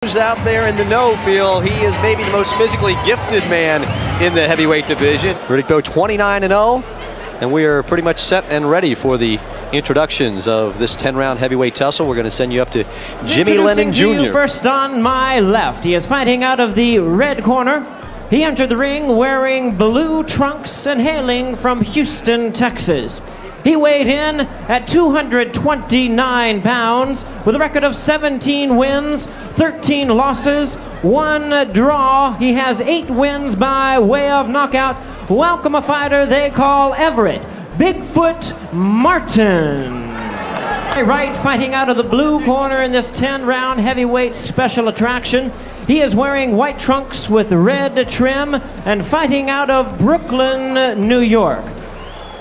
Out there in the know feel he is maybe the most physically gifted man in the heavyweight division. Riddick Bowe 29-0, and we are pretty much set and ready for the introductions of this 10-round heavyweight tussle. We're going to send you up to Jimmy Lennon Jr. First on my left, he is fighting out of the red corner. He entered the ring wearing blue trunks and hailing from Houston, Texas. He weighed in at 229 pounds with a record of 17 wins, 13 losses, 1 draw. He has 8 wins by way of knockout. Welcome a fighter they call Everett, Bigfoot Martin. Right, fighting out of the blue corner in this 10-round heavyweight special attraction. He is wearing white trunks with red trim and fighting out of Brooklyn, New York.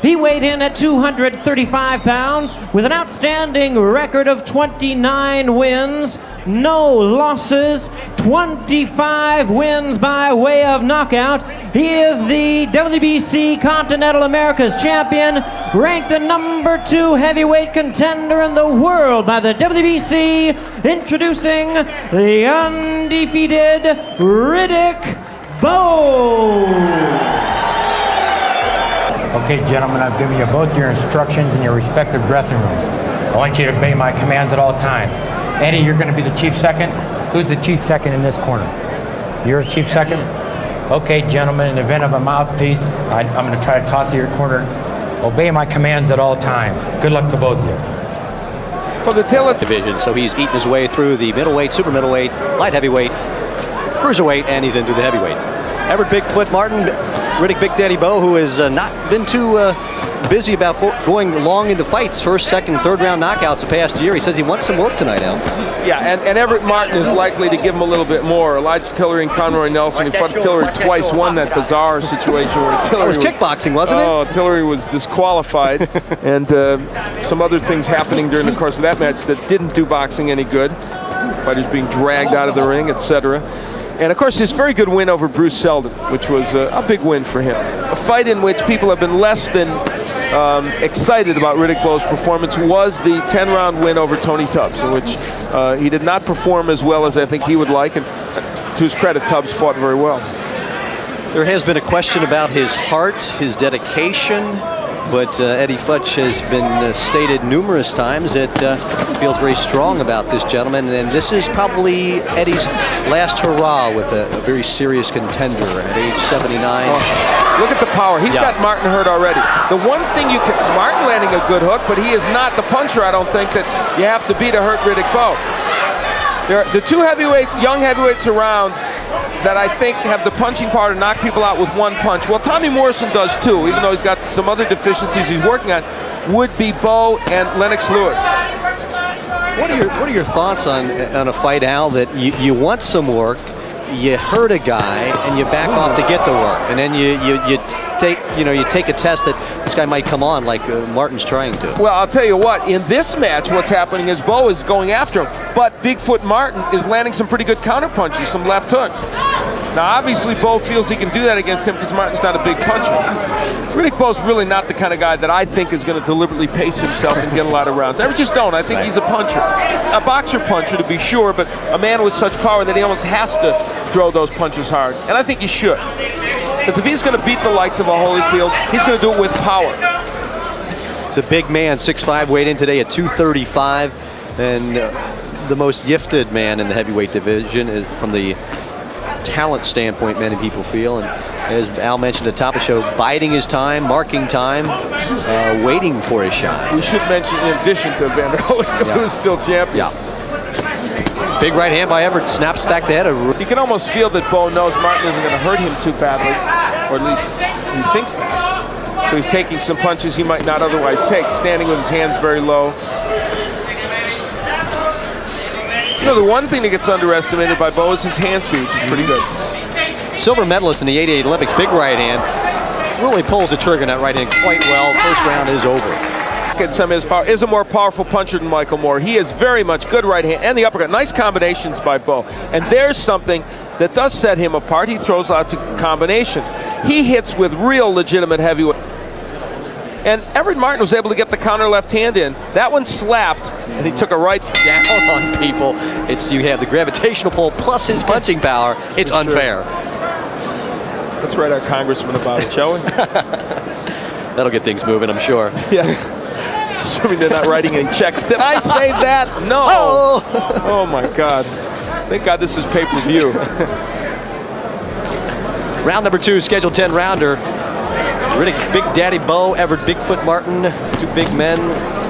He weighed in at 235 pounds with an outstanding record of 29 wins, no losses, 25 wins by way of knockout. He is the WBC Continental Americas champion, ranked the #2 heavyweight contender in the world by the WBC, introducing the undefeated Riddick Bowe. Okay, gentlemen, I've given you both your instructions in your respective dressing rooms. I want you to obey my commands at all times. Eddie, you're going to be the chief second. Who's the chief second in this corner? You're chief second? Okay, gentlemen, in the event of a mouthpiece, I'm going to try to toss to your corner. Obey my commands at all times. Good luck to both of you. Well, the tail division, so he's eaten his way through the middleweight, super middleweight, light heavyweight, cruiserweight, and he's into the heavyweights. Everett Bigfoot Martin, Riddick Big Daddy Bowe, who has not been too busy about going long into fights, first, second, third round knockouts the past year. He says he wants some work tonight, Al. Yeah, and Everett Martin is likely to give him a little bit more. Elijah Tillery and Conroy Nelson, who fought Tillery twice, won that bizarre situation where Tillery was kickboxing, wasn't it? Oh, Tillery was disqualified, and some other things happening during the course of that match that didn't do boxing any good. Fighters being dragged out of the ring, etc. And of course, his very good win over Bruce Seldon, which was a big win for him. A fight in which people have been less than excited about Riddick Bowe's performance was the 10-round win over Tony Tubbs, in which he did not perform as well as I think he would like, and to his credit, Tubbs fought very well. There has been a question about his heart, his dedication, but Eddie Futch has been stated numerous times that feels very strong about this gentleman, and this is probably Eddie's last hurrah with a very serious contender at age 79. Look at the power. He's got Martin hurt already. The one thing you can, Martin landing a good hook, but he is not the puncher, I don't think, that you have to be to hurt Riddick Bowe. The two heavyweights, young heavyweights around that I think have the punching power to knock people out with one punch. Well, Tommy Morrison does too, even though he's got some other deficiencies he's working on, would be Bowe and Lennox Lewis. What are your thoughts on a fight, Al, that you want some work, you hurt a guy, and you back off to get the work, and then you take a test that this guy might come on like Martin's trying to. Well, I'll tell you what, in this match, what's happening is Bowe is going after him, but Bigfoot Martin is landing some pretty good counter punches, some left hooks. Now, obviously, Bowe feels he can do that against him because Martin's not a big puncher. Riddick Bowe's really not the kind of guy that I think is going to deliberately pace himself and get a lot of rounds. I just don't. I think he's a puncher. A boxer puncher, to be sure, but a man with such power that he almost has to throw those punches hard. And I think he should. Because if he's going to beat the likes of a Holyfield, he's going to do it with power. He's a big man, 6'5", weighed in today at 235, and the most gifted man in the heavyweight division from the talent standpoint, many people feel. And as Al mentioned at the top of the show, biding his time, marking time, waiting for his shot. We should mention, in addition to Vander Holyfield, who's still champion. Yeah. Big right hand by Everett, snaps back the head. You can almost feel that Bowe knows Martin isn't going to hurt him too badly, or at least he thinks that. So he's taking some punches he might not otherwise take, standing with his hands very low. You know, the one thing that gets underestimated by Bowe is his hand speed, which is pretty good. Silver medalist in the '88 Olympics, big right hand. Really pulls the trigger in that right hand quite well. First round is over. Some of his power is a more powerful puncher than Michael Moore. He is very much good right hand and the uppercut. Nice combinations by Bowe. And there's something that does set him apart. He throws lots of combinations. He hits with real legitimate heavyweight. And Everett Martin was able to get the counter left hand in. That one slapped, and he took a right down on people. You have the gravitational pull plus his punching power. It's unfair. Let's write our congressman about it, shall we? That'll get things moving, I'm sure. Yeah. Assuming they're not writing any checks. Did I say that? No. Oh my God. Thank God this is pay-per-view. Round number 2, scheduled 10 rounder. Riddick Big Daddy Bowe, Everett Bigfoot Martin, 2 big men.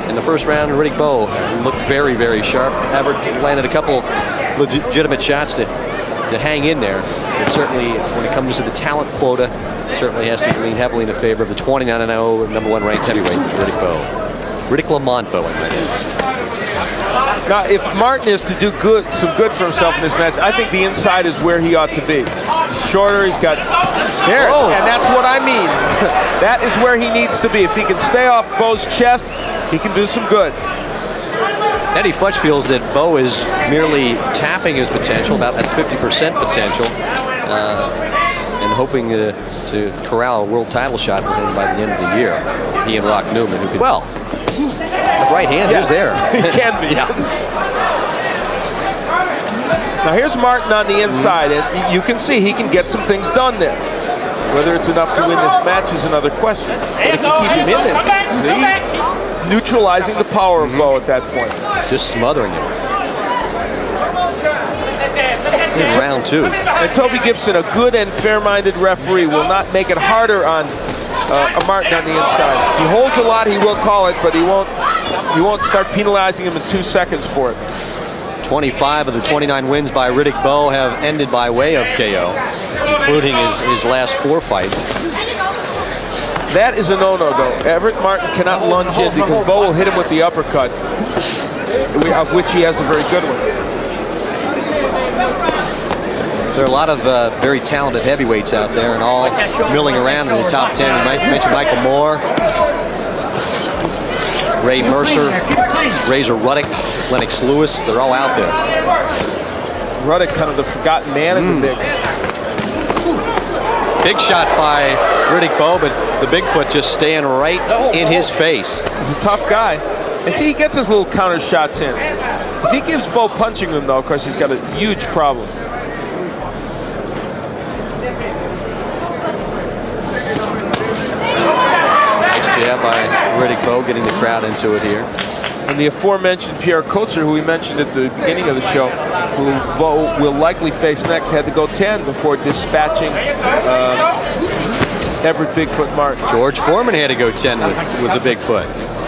In the first round, Riddick Bowe looked very, very sharp. Everett landed a couple legitimate shots to hang in there. But certainly, when it comes to the talent quota, certainly has to lean heavily in the favor of the 29-0 number 1 ranked heavyweight, Riddick Bowe. Riddick Lamont Bowe, I might add. Now, if Martin is to do some good for himself in this match, I think the inside is where he ought to be. He's shorter, he's got there, and that's what I mean. That is where he needs to be. If he can stay off Bowe's chest, he can do some good. Eddie Futch feels that Bowe is merely tapping his potential, about at 50% potential, and hoping to corral a world title shot for him by the end of the year. He and Rock Newman, who could, well, the right hand is there. He can be. Yeah. Now here's Martin on the inside, and you can see he can get some things done there. Whether it's enough to win this match is another question. But if you keep him in this, neutralizing the power of Bowe at that point. Just smothering him. In round 2. And Toby Gibson, a good and fair-minded referee, will not make it harder on Martin on the inside. If he holds a lot, he will call it, but he won't start penalizing him in 2 seconds for it. 25 of the 29 wins by Riddick Bowe have ended by way of KO, including his last 4 fights. That is a no-no, though. Everett Martin cannot lunge in because Bowe will hit him with the uppercut, of which he has a very good one. There are a lot of very talented heavyweights out there, and all milling around in the top 10. You mentioned Michael Moore, Ray Mercer, Razor Ruddick, Lennox Lewis. They're all out there. Ruddick, kind of the forgotten man in the mix. Big shots by Riddick Bowe, but the Bigfoot just staying right in his face. He's a tough guy. And see, he gets his little counter shots in. If he gives Bowe punching him, though, of course, he's got a huge problem. Jab by Riddick Bowe, getting the crowd into it here. And the aforementioned Pierre Cocher, who we mentioned at the beginning of the show, who Bowe will likely face next, had to go 10 before dispatching Everett Bigfoot Martin. George Foreman had to go 10 with the Bigfoot.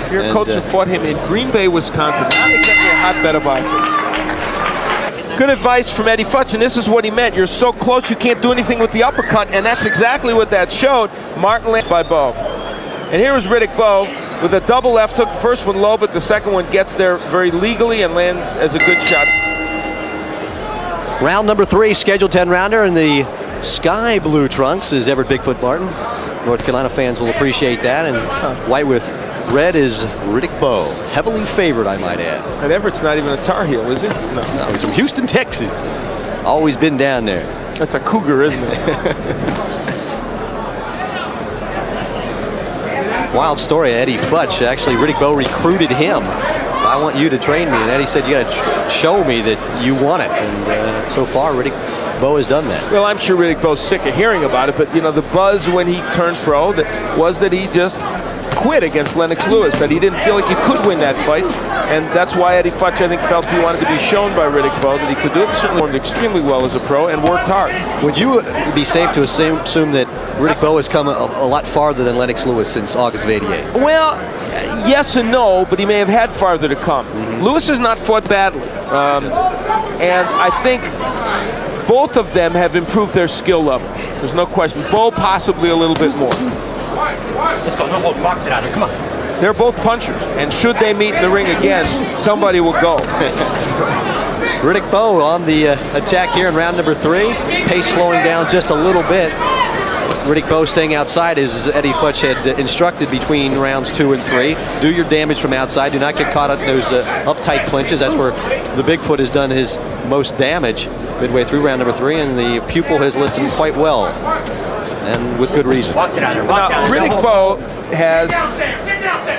Pierre Cocher fought him in Green Bay, Wisconsin. Not exactly a hotbed of boxing. Good advice from Eddie Futch, and this is what he meant. You're so close you can't do anything with the uppercut, and that's exactly what that showed. Martin landed by Bowe. And here is Riddick Bowe with a double left hook. The first one low, but the second one gets there very legally and lands as a good shot. Round number 3, scheduled 10 rounder in the sky blue trunks is Everett Bigfoot Martin. North Carolina fans will appreciate that. And white with red is Riddick Bowe. Heavily favored, I might add. And Everett's not even a Tar Heel, is he? No, he's from Houston, Texas. Always been down there. That's a cougar, isn't it? Wild story, Eddie Futch. Actually, Riddick Bowe recruited him. I want you to train me. And Eddie said, you got to show me that you want it. And so far, Riddick Bowe has done that. Well, I'm sure Riddick Bowe's sick of hearing about it. But, you know, the buzz when he turned pro was that he just quit against Lennox Lewis, that he didn't feel like he could win that fight. And that's why Eddie Futch, I think, felt he wanted to be shown by Riddick Bowe that he could do it. He certainly performed extremely well as a pro and worked hard. Would you be safe to assume that Riddick Bowe has come a lot farther than Lennox Lewis since August of '88? Well, yes and no, but he may have had farther to come. Lewis has not fought badly. And I think both of them have improved their skill level. There's no question. Bowe possibly a little bit more. Let's go. No hold. Box it out here. Come on. They're both punchers, and should they meet in the ring again, somebody will go. Riddick Bowe on the attack here in round number 3. Pace slowing down just a little bit. Riddick Bowe staying outside, as Eddie Futch had instructed between rounds 2 and 3. Do your damage from outside. Do not get caught in those uptight clinches. That's where the Bigfoot has done his most damage midway through round number 3, and the pupil has listened quite well. and with good reason. Box it out there. Now, Riddick Bowe has,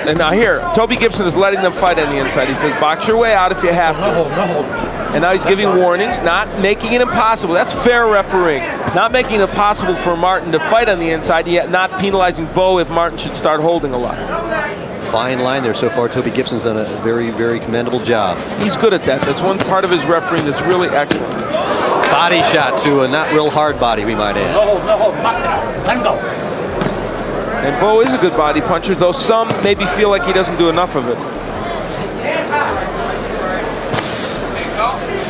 and now here, Toby Gibson is letting them fight on the inside. He says, box your way out if you have to. No hold, no hold. And now he's giving warnings, not making it impossible. That's fair refereeing. Not making it possible for Martin to fight on the inside, yet not penalizing Bowe if Martin should start holding a lot. Fine line there so far. Toby Gibson's done a very, very commendable job. He's good at that. That's one part of his refereeing that's really excellent. Body shot to a not real hard body, we might add. No hold, no hold. Box it out. Let him go. And Bowe is a good body puncher, though some maybe feel like he doesn't do enough of it.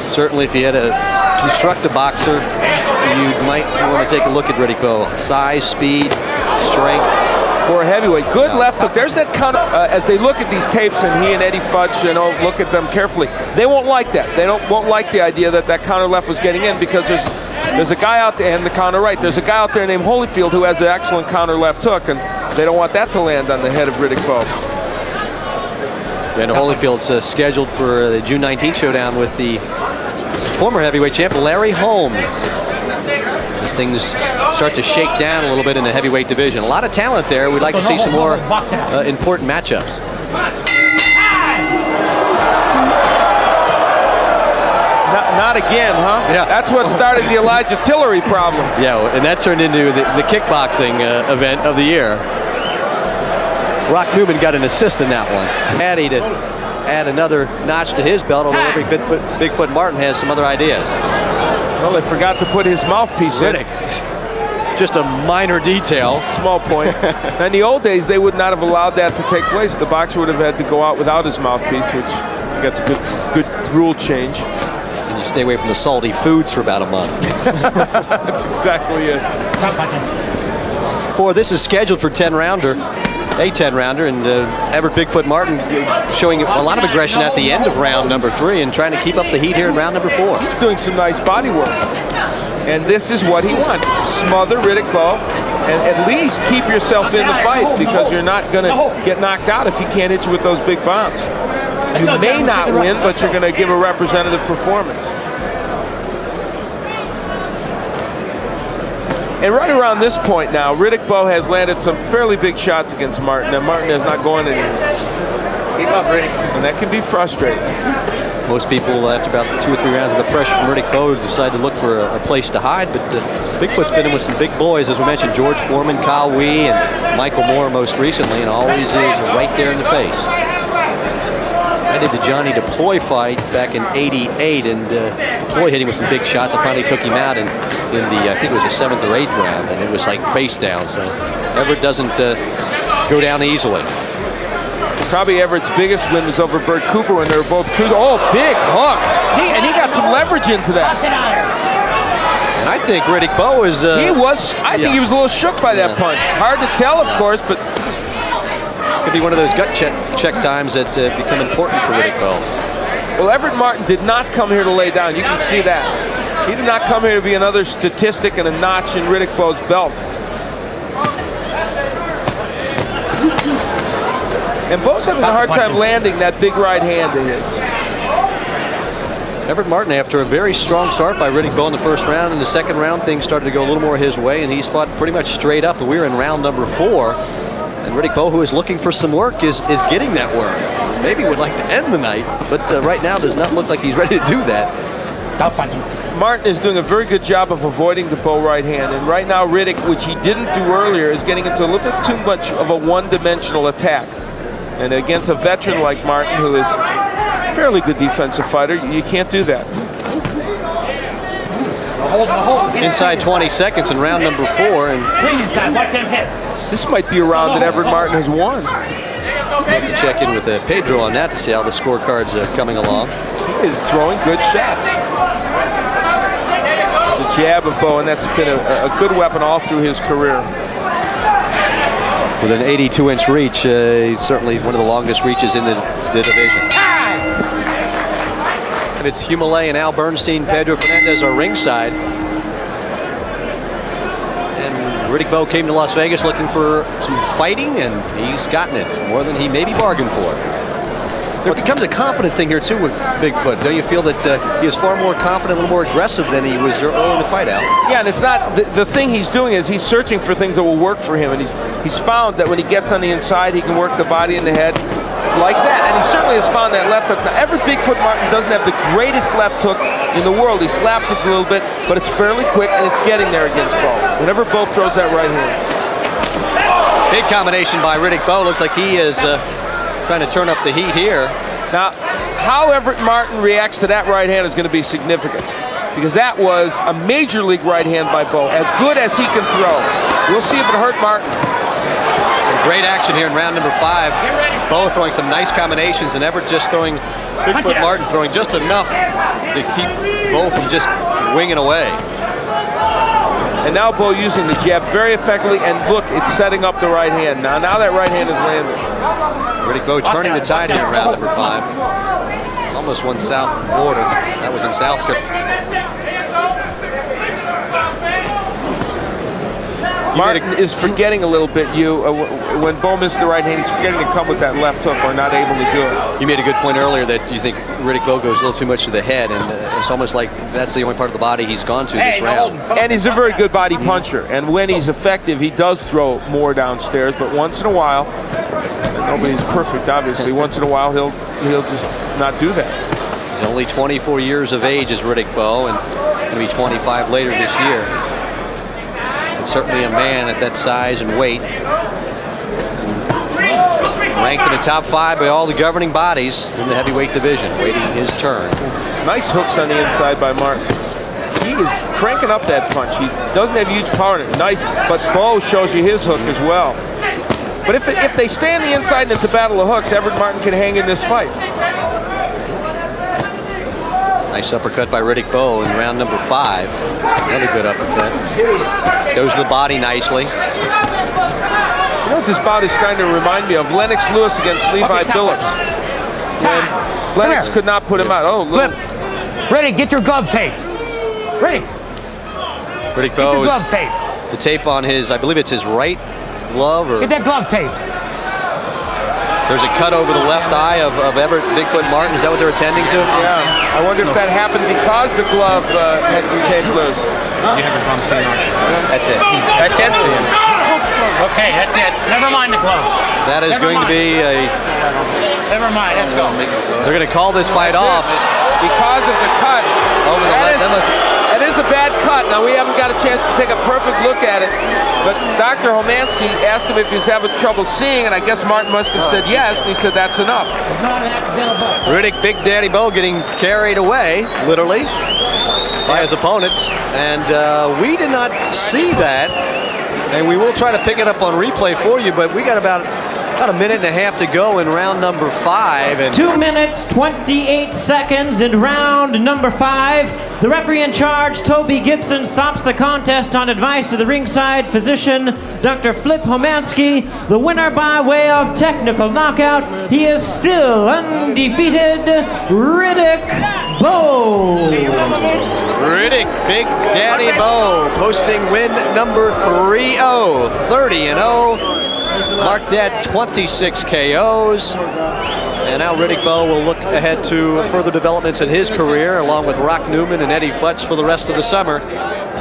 Certainly, if you had to construct a boxer, you might want to take a look at Riddick Bowe. Size, speed, strength. For a heavyweight, good left hook. There's that counter. As they look at these tapes, and he and Eddie Fudge, look at them carefully. They won't like that. They won't like the idea that that counter left was getting in, because there's a guy out there, and the counter right. There's a guy out there named Holyfield who has an excellent counter left hook, and they don't want that to land on the head of Riddick Bowe. And Holyfield's scheduled for the June 19th showdown with the former heavyweight champ Larry Holmes. As things start to shake down a little bit in the heavyweight division. A lot of talent there. We'd like to see some more important matchups. Not again, huh? Yeah. That's what started the Elijah Tillery problem. Yeah, and that turned into the kickboxing event of the year. Rock Newman got an assist in that one. Addy to add another notch to his belt, although every Bigfoot Martin has some other ideas. Well, they forgot to put his mouthpiece in. Just a minor detail. Small point. In the old days, they would not have allowed that to take place. The boxer would have had to go out without his mouthpiece, which gets a good rule change. And you stay away from the salty foods for about a month. That's exactly it. This is scheduled for a 10-rounder, and Everett Bigfoot Martin showing a lot of aggression at the end of round number 3 and trying to keep up the heat here in round number 4. He's doing some nice body work. And this is what he wants. Smother Riddick Bowe and at least keep yourself in the fight, because you're not going to get knocked out if he can't hit you with those big bombs. You may not win, but you're going to give a representative performance. And right around this point now, Riddick Bowe has landed some fairly big shots against Martin, and Martin is not going anywhere. Keep up, Riddick. And that can be frustrating. Most people, after about 2 or 3 rounds of the pressure from Riddick Bowe, decide to look for a place to hide, but Bigfoot's been in with some big boys, as we mentioned, George Foreman, Kyle Wee, and Michael Moore most recently, and always is right there in the face. I did the Johnny Deploy fight back in '88, and Deploy hit him with some big shots and finally took him out in the, I think it was the 7th or 8th round, and it was like face down, so Everett doesn't go down easily. Probably Everett's biggest win was over Bert Cooper when they were both cruising. Oh, big hook. And he got some leverage into that. And I think Riddick Bowe is... I think he was a little shook by that punch. Hard to tell, of course, but... Could be one of those gut check times that become important for Riddick Bowe. Well, Everett Martin did not come here to lay down. You can see that. He did not come here to be another statistic and a notch in Riddick Bowe's belt. And Bowe's having a hard time landing that big right hand of his. Everett Martin, after a very strong start by Riddick Bowe in the first round, in the second round things started to go a little more his way, and he's fought pretty much straight up. We're in round number 4, and Riddick Bowe, who is looking for some work, is getting that work. Maybe would like to end the night, but right now does not look like he's ready to do that. Stop punching. Martin is doing a very good job of avoiding the Bowe right hand, and right now Riddick, which he didn't do earlier, is getting into a little bit too much of a one-dimensional attack. And against a veteran like Martin, who is a fairly good defensive fighter, you can't do that. Inside 20 seconds in round number 4. And clean inside, watch them hits. This might be a round that Everett Martin has won. We'll have to check in with Pedro on that to see how the scorecards are coming along. He is throwing good shots. The jab of Bowe, and that's been a good weapon all through his career. With an 82-inch reach, certainly one of the longest reaches in the division. It's Hugh Millay and Al Bernstein, Pedro Fernandez are ringside. And Riddick Bowe came to Las Vegas looking for some fighting, and he's gotten it. More than he maybe bargained for. There becomes a confidence thing here, too, with Bigfoot. Don't you feel that he is far more confident, a little more aggressive than he was early in the fight out? Yeah, and it's not, the thing he's doing is he's searching for things that will work for him, and he's found that when he gets on the inside, he can work the body and the head like that, and he certainly has found that left hook. Now, Everett Bigfoot Martin doesn't have the greatest left hook in the world. He slaps it a little bit, but it's fairly quick, and it's getting there against Bowe. Whenever Bowe throws that right hand. Big combination by Riddick Bowe. Looks like he is trying to turn up the heat here. Now, how Everett Martin reacts to that right hand is going to be significant, because that was a major league right hand by Bowe, as good as he can throw. We'll see if it hurt Martin. Some great action here in round number 5. Bowe throwing some nice combinations, and Everett just throwing, Bigfoot Martin throwing just enough to keep Bowe from just winging away. And now Bowe using the jab very effectively, and look, it's setting up the right hand. Now that right hand is landing. Riddick Bowe turning the tide here in round number 5. Almost won South Florida. That was in South Carolina. Martin is forgetting a little bit, when Bowe missed the right hand, he's forgetting to come with that left hook or not able to do it. You made a good point earlier that you think Riddick Bowe goes a little too much to the head, and it's almost like that's the only part of the body he's gone to this round. And he's a very good body puncher, and when he's effective, he does throw more downstairs, but once in a while, nobody's perfect, obviously, once in a while he'll just not do that. He's only 24 years of age as Riddick Bowe, and going to be 25 later this year. Certainly a man at that size and weight. Ranked in the top 5 by all the governing bodies in the heavyweight division, waiting his turn. Nice hooks on the inside by Martin. He is cranking up that punch. He doesn't have huge power in it. Nice, but Bowe shows you his hook as well. But if they stay on the inside and it's a battle of hooks, Everett Martin can hang in this fight. Nice uppercut by Riddick Bowe in round number 5. Another good uppercut. Goes to the body nicely. You know what this bout is starting to remind me of? Lennox Lewis against Levi Billups. When Lennox could not put him out. Oh, look. Riddick, get your glove taped. Riddick Bowe, get your glove taped. The tape on his, I believe it's his right glove. Or get that glove taped. There's a cut over the left eye of Everett Bigfoot Martin. Is that what they're attending to? Yeah. I wonder if that happened because the glove had some tape loose. You have a conversation. That's it. That's it. Okay, that's it. Never mind the glove. That is going to be a... Never mind, let's go. They're going to call this fight off. Because of the cut. Over the left. That is a bad cut. Now, we haven't got a chance to take a perfect look at it, but Dr. Homansky asked him if he's having trouble seeing, and I guess Martin must have said yes, and he said that's enough. Riddick Big Daddy Bowe getting carried away, literally, by his opponents, and we did not see that, and we will try to pick it up on replay for you, but we got about a minute and a half to go in round number 5. And 2 minutes, 28 seconds in round number 5. The referee in charge, Toby Gibson, stops the contest on advice of the ringside physician, Dr. Flip Homansky. The winner by way of technical knockout. He is still undefeated, Riddick Bowe. Riddick Big Daddy Bowe posting win number 3-0, 30-0. Marked that 26 KOs. And now Riddick Bowe will look ahead to further developments in his career, along with Rock Newman and Eddie Futch for the rest of the summer,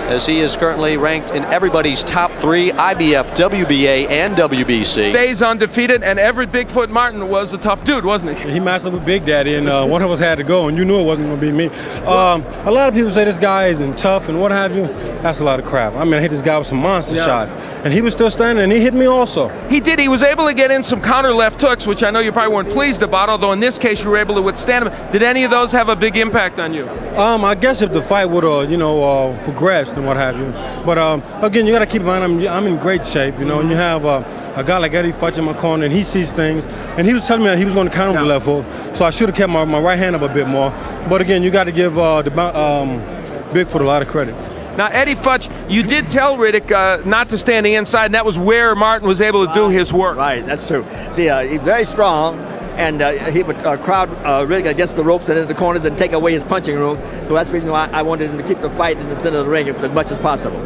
as he is currently ranked in everybody's top 3, IBF, WBA, and WBC. Stays undefeated, and Everett Bigfoot Martin was a tough dude, wasn't he? He matched up with Big Daddy, and one of us had to go, and you knew it wasn't going to be me. A lot of people say this guy isn't tough and what have you. That's a lot of crap. I mean, I hit this guy with some monster shots, and he was still standing, and he hit me also. He did. He was able to get in some counter left hooks, which I know you probably weren't pleased about, although in this case you were able to withstand them. Did any of those have a big impact on you? I guess if the fight would have, progressed and what have you. But again, you got to keep in mind I'm in great shape, and you have a guy like Eddie Futch in my corner, and he sees things, and he was telling me that he was going to counter the left hook, so I should have kept my right hand up a bit more. But again, you got to give Bigfoot a lot of credit. Now, Eddie Futch, you did tell Riddick not to stay on the inside, and that was where Martin was able to do his work. Right, that's true. See, he's very strong, and he would crowd Riddick against the ropes and into the corners and take away his punching room. So that's the reason why I wanted him to keep the fight in the center of the ring as much as possible.